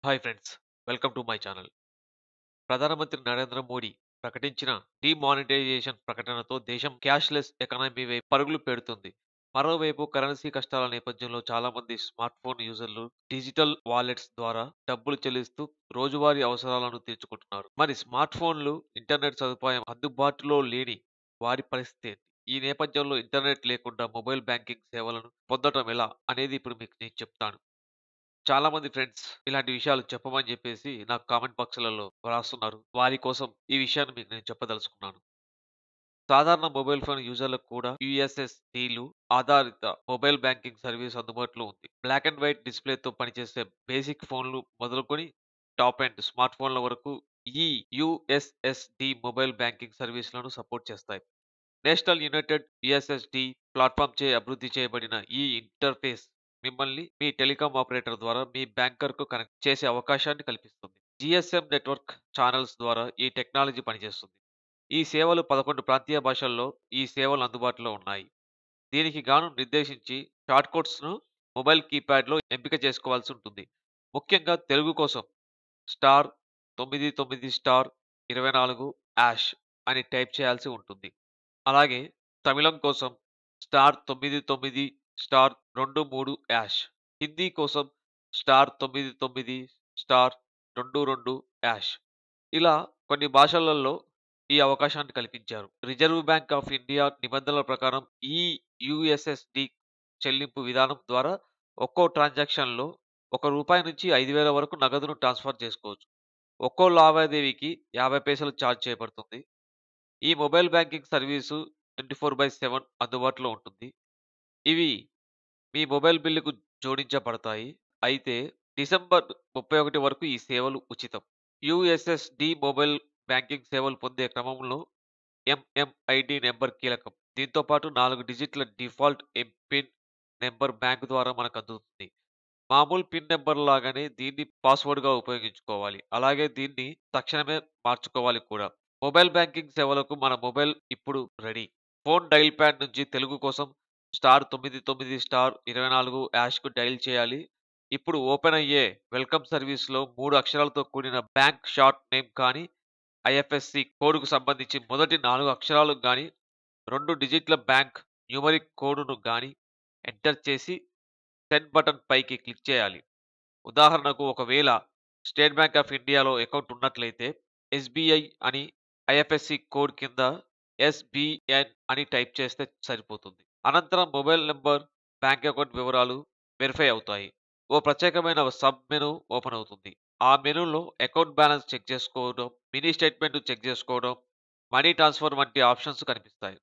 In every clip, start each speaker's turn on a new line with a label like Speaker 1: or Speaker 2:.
Speaker 1: Hi friends, welcome to my channel. ప్రధానమంత్రి నరేంద్ర మోడీ ప్రకటించిన demonetisation ప్రకటనతో దేశం క్యాష్‌లెస్ ఎకానమీ వైపు పరుగులు పెడుతుంది. మరోవైపు కరెన్సీ కష్టాల నేపథ్యంలో చాలా మంది స్మార్ట్ ఫోన్ యూజర్లు డిజిటల్ వాలెట్స్ ద్వారా డబ్బులు చెల్లిస్తూ రోజువారీ అవసరాలను తీర్చుకుంటున్నారు. మరి స్మార్ట్ ఫోన్లు, ఇంటర్నెట్ సదుపాయం అందుబాటులో లేని వారి పరిస్థితి ఏంటి? ఈ నేపథ్యంలో ఇంటర్నెట్ లేకుండా మొబైల్ బ్యాంకింగ్ సేవలను పొందటం ఎలా అనేది ఇప్పుడు మీకు నేను చెప్తాను. చాలా మంది ఫ్రెండ్స్ ఇలాంటి విషయాలు చెప్పమని చెప్పేసి నాకు కామెంట్ బాక్స్‌లలో రాస్తున్నారు. వారి కోసం ఈ విషయాన్ని మీకు నేను చెప్పదలుచుకున్నాను. సాధారణ మొబైల్ ఫోన్ యూజర్లకు కూడా యూఎస్ఎస్‌డిలు ఆధారిత మొబైల్ బ్యాంకింగ్ సర్వీస్ అందుబాటులో ఉంది. బ్లాక్ అండ్ వైట్ డిస్‌ప్లేతో పనిచేసే బేసిక్ ఫోన్లు మొదలుకొని టాప్ ఎండ్ స్మార్ట్ ఫోన్ల వరకు ఈ యూఎస్ఎస్‌డి మొబైల్ బ్యాంకింగ్ సర్వీస్‌లను సపోర్ట్ చేస్తాయి. నేషనల్ యునైటెడ్ యూఎస్ఎస్‌డి ప్లాట్‌ఫార్మ్‌చే అభివృద్ధి చేయబడిన ఈ ఇంటర్ఫేస్ మిమ్మల్ని మీ టెలికాం ఆపరేటర్ ద్వారా మీ బ్యాంకర్‌కు కనెక్ట్ చేసే అవకాశాన్ని కల్పిస్తుంది. జీఎస్ఎం నెట్వర్క్ ఛానెల్స్ ద్వారా ఈ టెక్నాలజీ పనిచేస్తుంది. ఈ సేవలు 11 ప్రాంతీయ భాషల్లో ఈ సేవలు అందుబాటులో ఉన్నాయి. దీనికి గాను నిర్దేశించి షార్ట్ కట్స్‌ను మొబైల్ కీప్యాడ్‌లో ఎంపిక చేసుకోవాల్సి ఉంటుంది. ముఖ్యంగా తెలుగు కోసం స్టార్ 99 స్టార్ 24 హాష్ అని టైప్ చేయాల్సి ఉంటుంది. అలాగే తమిళం కోసం స్టార్ 99 స్టార్ 23 హాష్. హిందీ కోసం స్టార్ 99 స్టార్ 22 హాష్. ఇలా కొన్ని భాషలలో ఈ అవకాశాన్ని కల్పించారు. రిజర్వ్ బ్యాంక్ ఆఫ్ ఇండియా నిబంధనల ప్రకారం ఈ యూఎస్ఎస్‌డి చెల్లింపు విధానం ద్వారా ఒక్కో ట్రాన్సాక్షన్‌లో రూ. 1 నుంచి 5,000 వరకు నగదును ట్రాన్స్‌ఫర్ చేసుకోవచ్చు. ఒక్కో లావాదేవీకి 50 పైసలు చార్జ్ చేయబడుతుంది. ఈ మొబైల్ బ్యాంకింగ్ సర్వీసు 24/7 అందుబాటులో ఉంటుంది. ఇవి మీ మొబైల్ బిల్లుకు జోడించబడతాయి. అయితే డిసెంబర్ 31 వరకు ఈ సేవలు ఉచితం. యూఎస్ఎస్‌డి మొబైల్ బ్యాంకింగ్ సేవలు పొందే క్రమంలో ఎంఎంఐడీ నంబర్ కీలకం. దీంతో పాటు 4 డిజిట్ల డిఫాల్ట్ ఎంపిన్ నంబర్ బ్యాంక్ ద్వారా మనకు అందుతుంది. మామూలు పిన్ నంబర్ లాగానే దీన్ని పాస్‌వర్డ్‌గా ఉపయోగించుకోవాలి. అలాగే దీన్ని తక్షణమే మార్చుకోవాలి కూడా. మొబైల్ బ్యాంకింగ్ సేవలకు మన మొబైల్ ఇప్పుడు రెడీ. ఫోన్ డయల్ ప్యాడ్ నుంచి తెలుగు కోసం స్టార్ 99 స్టార్ 24 హాష్‌కు డయల్ చేయాలి. ఇప్పుడు ఓపెన్ అయ్యే వెల్కమ్ సర్వీస్‌లో 3 అక్షరాలతో కూడిన బ్యాంక్ షార్ట్ నేమ్ కానీ, ఐఎఫ్ఎస్‌సి కోడ్‌కు సంబంధించి మొదటి 4 అక్షరాలు గాని, 2 డిజిట్ల బ్యాంక్ న్యూమరిక్ కోడ్‌ను గాని ఎంటర్ చేసి సెండ్ బటన్ పైకి క్లిక్ చేయాలి. ఉదాహరణకు ఒకవేళ స్టేట్ బ్యాంక్ ఆఫ్ ఇండియాలో అకౌంట్ ఉన్నట్లయితే ఎస్‌బీఐ అని ఐఎఫ్ఎస్‌సి కోడ్ కింద ఎస్‌బిఎన్ అని టైప్ చేస్తే సరిపోతుంది. అనంతరం మొబైల్ నంబర్, బ్యాంక్ అకౌంట్ వివరాలు వెరిఫై అవుతాయి. ఓ ప్రత్యేకమైన సబ్ మెను ఓపెన్ అవుతుంది. ఆ మెనూలో అకౌంట్ బ్యాలెన్స్ చెక్ చేసుకోవడం, మినీ స్టేట్మెంట్ చెక్ చేసుకోవడం, మనీ ట్రాన్స్‌ఫర్ వంటి ఆప్షన్స్ కనిపిస్తాయి.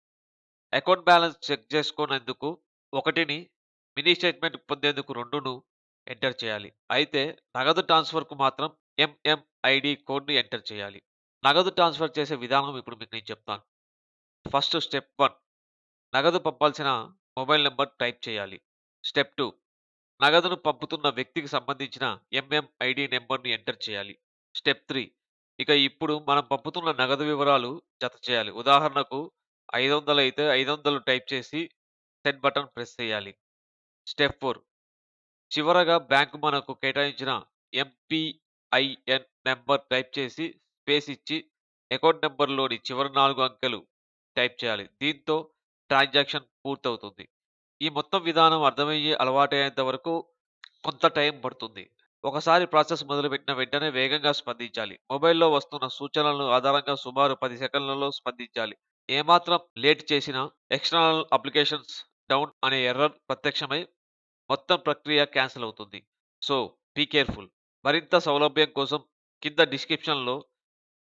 Speaker 1: అకౌంట్ బ్యాలెన్స్ చెక్ చేసుకునేందుకు 1ని, మినీ స్టేట్మెంట్ పొందేందుకు 2ను ఎంటర్ చేయాలి. అయితే నగదు ట్రాన్స్‌ఫర్‌కు మాత్రం ఎంఎంఐడీ కోడ్‌ని ఎంటర్ చేయాలి. నగదు ట్రాన్స్‌ఫర్ చేసే విధానం ఇప్పుడు మీకు నేను చెప్తాను. ఫస్ట్ స్టెప్ 1 నగదు పంపాల్సిన మొబైల్ నంబర్ టైప్ చేయాలి. స్టెప్ 2 నగదును పంపుతున్న వ్యక్తికి సంబంధించిన ఎంఎంఐడీ నంబర్‌ని ఎంటర్ చేయాలి. స్టెప్ 3 ఇక ఇప్పుడు మనం పంపుతున్న నగదు వివరాలు జత చేయాలి. ఉదాహరణకు 500 అయితే 500 టైప్ చేసి సెండ్ బటన్ ప్రెస్ చేయాలి. స్టెప్ 4 చివరగా బ్యాంకు మనకు కేటాయించిన ఎంపిఐఎన్ నంబర్ టైప్ చేసి స్పేస్ ఇచ్చి అకౌంట్ నంబర్‌లోని చివరి 4 అంకెలు టైప్ చేయాలి. దీంతో ట్రాన్సాక్షన్ పూర్తవుతుంది. ఈ మొత్తం విధానం అర్థమయ్యి అలవాటయ్యేంత వరకు కొంత టైం పడుతుంది. ఒకసారి ప్రాసెస్ మొదలుపెట్టిన వెంటనే వేగంగా స్పందించాలి. మొబైల్‌లో వస్తున్న సూచనలను ఆధారంగా సుమారు 10 సెకన్లలో స్పందించాలి. ఏమాత్రం లేట్ చేసినా ఎక్స్టర్నల్ అప్లికేషన్స్ డౌన్ అనే ఎర్రర్ ప్రత్యక్షమై మొత్తం ప్రక్రియ క్యాన్సిల్ అవుతుంది. So, be careful. మరింత సౌలభ్యం కోసం కింద డిస్క్రిప్షన్‌లో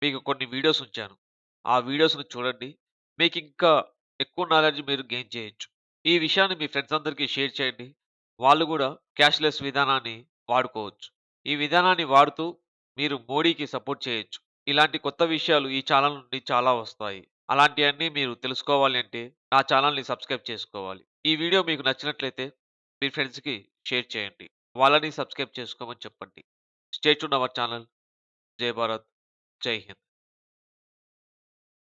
Speaker 1: మీకు కొన్ని వీడియోస్ ఉంచాను. ఆ వీడియోస్‌ని చూడండి. మీకింకా ఎక్కువ నాలెడ్జ్ మీరు గెయిన్ చేయొచ్చు. ఈ విషయాన్ని మీ ఫ్రెండ్స్ అందరికీ షేర్ చేయండి. వాళ్ళు గూడా క్యాష్‌లెస్ విధానాన్ని వాడుకోవచ్చు. ఈ విధానాన్ని వాడుతూ మీరు మోడీకి సపోర్ట్ చేయొచ్చు. ఇలాంటి కొత్త విషయాలు ఈ ఛానల్ నుండి చాలా వస్తాయి. అలాంటియన్నీ మీరు తెలుసుకోవాలి అంటే నా ఛానల్‌ని సబ్స్క్రైబ్ చేసుకోవాలి. ఈ వీడియో మీకు నచ్చినట్లయితే మీ ఫ్రెండ్స్‌కి షేర్ చేయండి. వాళ్ళని సబ్స్క్రైబ్ చేసుకోమని చెప్పండి. Stay tune our channel. జై భారత్! జై హింద్!